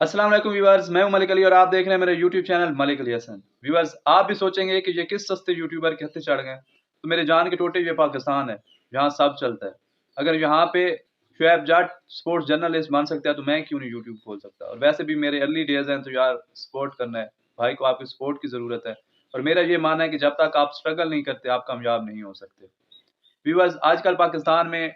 अस्सलाम वालेकुम व्यूअर्स, मैं हूं मलिक अली और आप देख रहे हैं मेरे YouTube channel Malik Ali Hasan. Viewers, आप भी सोचेंगे कि ये किस सस्ते यूट्यूबर के हत्थे चढ़ गए, तो मेरे जान के टोटे ये पाकिस्तान है जहां सब चलता है। अगर यहाँ पे शुएब जाट स्पोर्ट्स जर्नलिस्ट बन सकता है तो मैं क्यों नहीं यूट्यूब खोल सकता। और वैसे भी मेरे अर्ली डेज हैं तो यार सपोर्ट करना है, भाई को आपकी सपोर्ट की ज़रूरत है। और मेरा ये मानना है कि जब तक आप स्ट्रगल नहीं करते आप कामयाब नहीं हो सकते। व्यूअर्स, आजकल पाकिस्तान में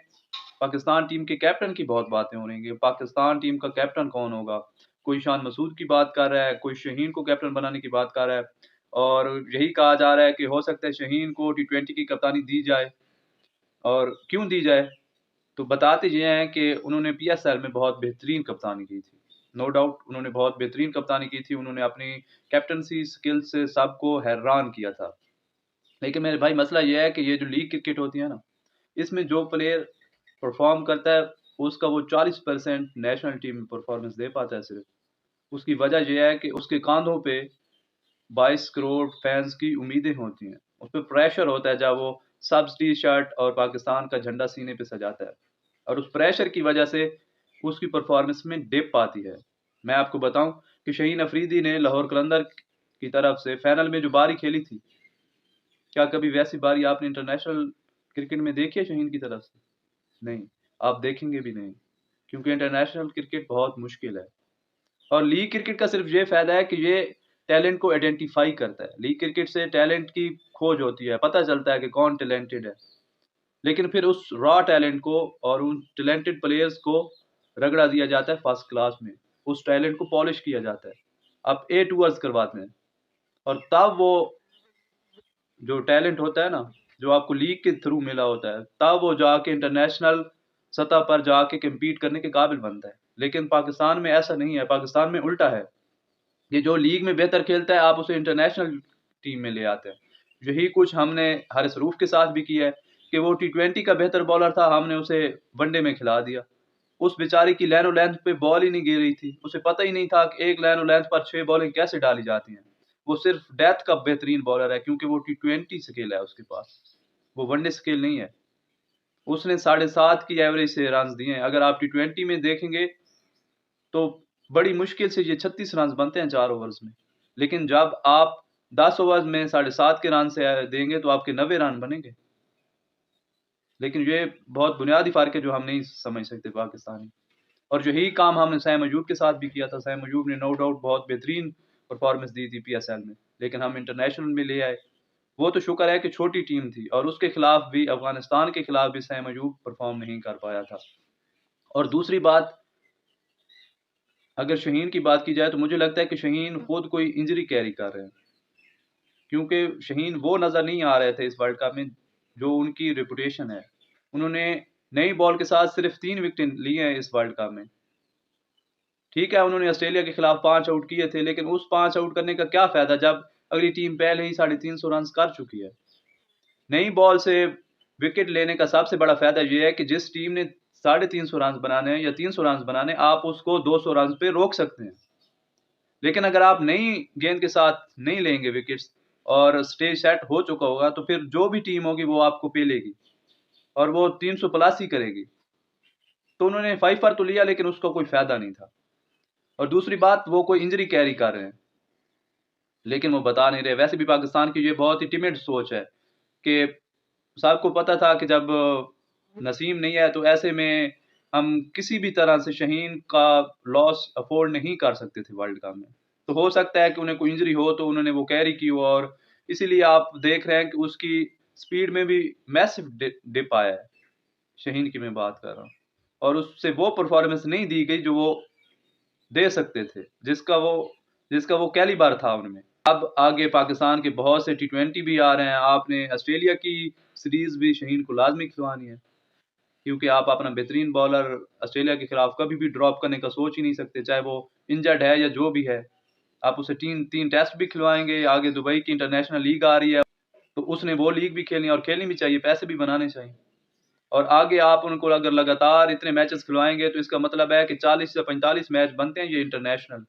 पाकिस्तान टीम के कैप्टन की बहुत बातें हो रही हैं। पाकिस्तान टीम का कैप्टन कौन होगा? कोई शान मसूद की बात कर रहा है, कोई शाहीन को कैप्टन बनाने की बात कर रहा है और यही कहा जा रहा है कि हो सकता है शाहीन को टी20 की कप्तानी दी जाए। और क्यों दी जाए? तो बताते ये हैं कि उन्होंने पीएसएल में बहुत बेहतरीन कप्तानी की थी। नो डाउट उन्होंने बहुत बेहतरीन कप्तानी की थी। उन्होंने अपनी कैप्टनसी स्किल से सबको हैरान किया था। लेकिन मेरे भाई मसला ये है कि ये जो लीग क्रिकेट होती है ना, इसमें जो प्लेयर परफॉर्म करता है उसका वो 40% नेशनल टीम में परफॉर्मेंस दे पाता है सिर्फ। उसकी वजह यह है कि उसके कांधों पे 22 करोड़ फैंस की उम्मीदें होती हैं। उस पर प्रेशर होता है जब वो सब टी शर्ट और पाकिस्तान का झंडा सीने पे सजाता है, और उस प्रेशर की वजह से उसकी परफॉर्मेंस में डिप आती है। मैं आपको बताऊं कि शहीन अफरीदी ने लाहौर कलंदर की तरफ से फाइनल में जो बारी खेली थी, क्या कभी वैसी बारी आपने इंटरनेशनल क्रिकेट में देखी है शहीन की तरफ से? नहीं, आप देखेंगे भी नहीं, क्योंकि इंटरनेशनल क्रिकेट बहुत मुश्किल है। और लीग क्रिकेट का सिर्फ ये फायदा है कि ये टैलेंट को आइडेंटिफाई करता है। लीग क्रिकेट से टैलेंट की खोज होती है, पता चलता है कि कौन टैलेंटेड है। लेकिन फिर उस रॉ टैलेंट को और उन टैलेंटेड प्लेयर्स को रगड़ा दिया जाता है फर्स्ट क्लास में। उस टैलेंट को पॉलिश किया जाता है, आप ए टूअर्स करवाते हैं। और तब वो जो टैलेंट होता है ना, जो आपको लीग के थ्रू मिला होता है, तब वो जाके इंटरनेशनल सतह पर जाके कम्पीट करने के काबिल बनता है। लेकिन पाकिस्तान में ऐसा नहीं है, पाकिस्तान में उल्टा है। ये जो लीग में बेहतर खेलता है आप उसे इंटरनेशनल टीम में ले आते हैं। यही कुछ हमने हारिस रूफ के साथ भी किया है कि वो टी20 का बेहतर बॉलर था, हमने उसे वनडे में खिला दिया। उस बेचारे की लाइन लेंथ पे बॉल ही नहीं गिर रही थी, उसे पता ही नहीं था कि एक लाइन लेंथ पर 6 बॉलें कैसे डाली जाती हैं। वो सिर्फ डेथ का बेहतरीन बॉलर है क्योंकि वो टी20 स्किल है उसके पास, वो वनडे स्किल नहीं है। उसने 7.5 की एवरेज से रन दिए हैं। अगर आप टी20 में देखेंगे तो बड़ी मुश्किल से ये 36 रन बनते हैं 4 ओवर्स में। लेकिन जब आप 10 ओवर्स में 7.5 के रन से देंगे तो आपके 90 रन बनेंगे। लेकिन ये बहुत बुनियादी फ़र्क है जो हम नहीं समझ सकते पाकिस्तानी। और यही काम हमने सैम अयूब के साथ भी किया था। सैम अयूब ने नो डाउट बहुत बेहतरीन परफॉर्मेंस दी थी पीएसएल में, लेकिन हम इंटरनेशनल में ले आए। वो तो शुक्र है कि छोटी टीम थी, और उसके खिलाफ भी, अफगानिस्तान के खिलाफ भी सैम अयूब परफॉर्म नहीं कर पाया था। और दूसरी बात, अगर शहीन की बात की जाए तो मुझे लगता है कि शहीन खुद कोई इंजरी कैरी कर रहे हैं, क्योंकि शहीन वो नज़र नहीं आ रहे थे इस वर्ल्ड कप में जो उनकी रेपुटेशन है। उन्होंने नई बॉल के साथ सिर्फ 3 विकेट लिए हैं इस वर्ल्ड कप में। ठीक है, उन्होंने ऑस्ट्रेलिया के खिलाफ 5 आउट किए थे, लेकिन उस 5 आउट करने का क्या फायदा जब अगली टीम पहले ही 350 रन कर चुकी है। नई बॉल से विकेट लेने का सबसे बड़ा फायदा यह है कि जिस टीम ने 350 रन बनाने हैं या 300 रन बनाने, आप उसको 200 रन पे रोक सकते हैं। लेकिन अगर आप नई गेंद के साथ नहीं लेंगे विकेट्स और स्टेज सेट हो चुका होगा, तो फिर जो भी टीम होगी वो आपको पेलेगी और वो 300 प्लस ही करेगी। तो उन्होंने 5 पर तो लिया लेकिन उसका कोई फायदा नहीं था। और दूसरी बात, वो कोई इंजरी कैरी कर रहे हैं लेकिन वो बता नहीं रहे। वैसे भी पाकिस्तान की ये बहुत ही टिमिड सोच है कि सबको पता था कि जब नसीम नहीं है तो ऐसे में हम किसी भी तरह से शहीन का लॉस अफोर्ड नहीं कर सकते थे वर्ल्ड कप में। तो हो सकता है कि उन्हें कोई इंजरी हो तो उन्होंने वो कैरी की हो, और इसीलिए आप देख रहे हैं कि उसकी स्पीड में भी मैसिव डिप आया है। शहीन की मैं बात कर रहा हूँ, और उससे वो परफॉर्मेंस नहीं दी गई जो वो दे सकते थे, जिसका वो कैलिबर था उनमें। अब आगे पाकिस्तान के बहुत से टी20 भी आ रहे हैं। आपने ऑस्ट्रेलिया की सीरीज भी शहीन को लाजमी खिलवानी है, क्योंकि आप अपना बेहतरीन बॉलर ऑस्ट्रेलिया के खिलाफ कभी भी ड्रॉप करने का सोच ही नहीं सकते, चाहे वो इंजर्ड है या जो भी है। आप उसे तीन तीन टेस्ट भी खिलवाएंगे। आगे दुबई की इंटरनेशनल लीग आ रही है, तो उसने वो लीग भी खेलनी, और खेलनी भी चाहिए, पैसे भी बनाने चाहिए। और आगे आप उनको अगर लगातार इतने मैचेस खिलवाएंगे तो इसका मतलब है कि 40 से 45 मैच बनते हैं ये इंटरनेशनल।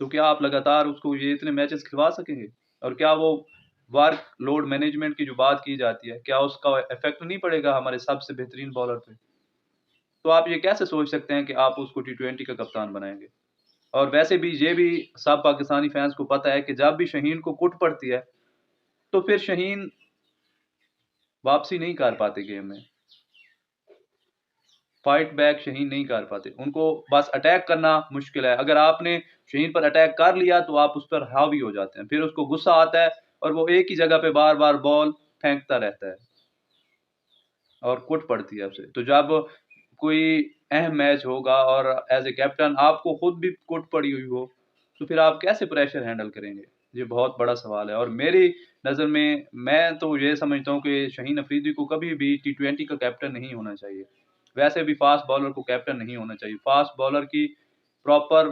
तो क्या आप लगातार उसको ये इतने मैचेस खिलवा सकेंगे? और क्या वो वर्क लोड मैनेजमेंट की जो बात की जाती है, क्या उसका इफेक्ट नहीं पड़ेगा हमारे सबसे बेहतरीन बॉलर पे? तो आप ये कैसे सोच सकते हैं कि आप उसको टी20 का कप्तान बनाएंगे? और वैसे भी ये भी सब पाकिस्तानी फैंस को पता है कि जब भी शाहीन को कुट पड़ती है तो फिर शाहीन वापसी नहीं कर पाते गेम में, फाइट बैक शाहीन नहीं कर पाते। उनको बस अटैक करना मुश्किल है। अगर आपने शाहीन पर अटैक कर लिया तो आप उस पर हावी हो जाते हैं, फिर उसको गुस्सा आता है और वो एक ही जगह पे बार बार बॉल फेंकता रहता है और कुट पड़ती है उसे। तो जब कोई अहम मैच होगा और एज ए कैप्टन आपको खुद भी कुट पड़ी हुई हो तो फिर आप कैसे प्रेशर हैंडल करेंगे? ये बहुत बड़ा सवाल है। और मेरी नज़र में मैं तो ये समझता हूँ कि शाहीन अफरीदी को कभी भी T20 का कैप्टन नहीं होना चाहिए। वैसे भी फास्ट बॉलर को कैप्टन नहीं होना चाहिए। फास्ट बॉलर की प्रॉपर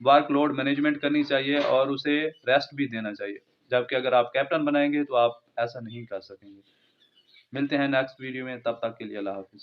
वर्कलोड मैनेजमेंट करनी चाहिए और उसे रेस्ट भी देना चाहिए। जबकि अगर आप कैप्टन बनाएंगे तो आप ऐसा नहीं कर सकेंगे। मिलते हैं नेक्स्ट वीडियो में, तब तक के लिए अल्लाह हाफ़िज़।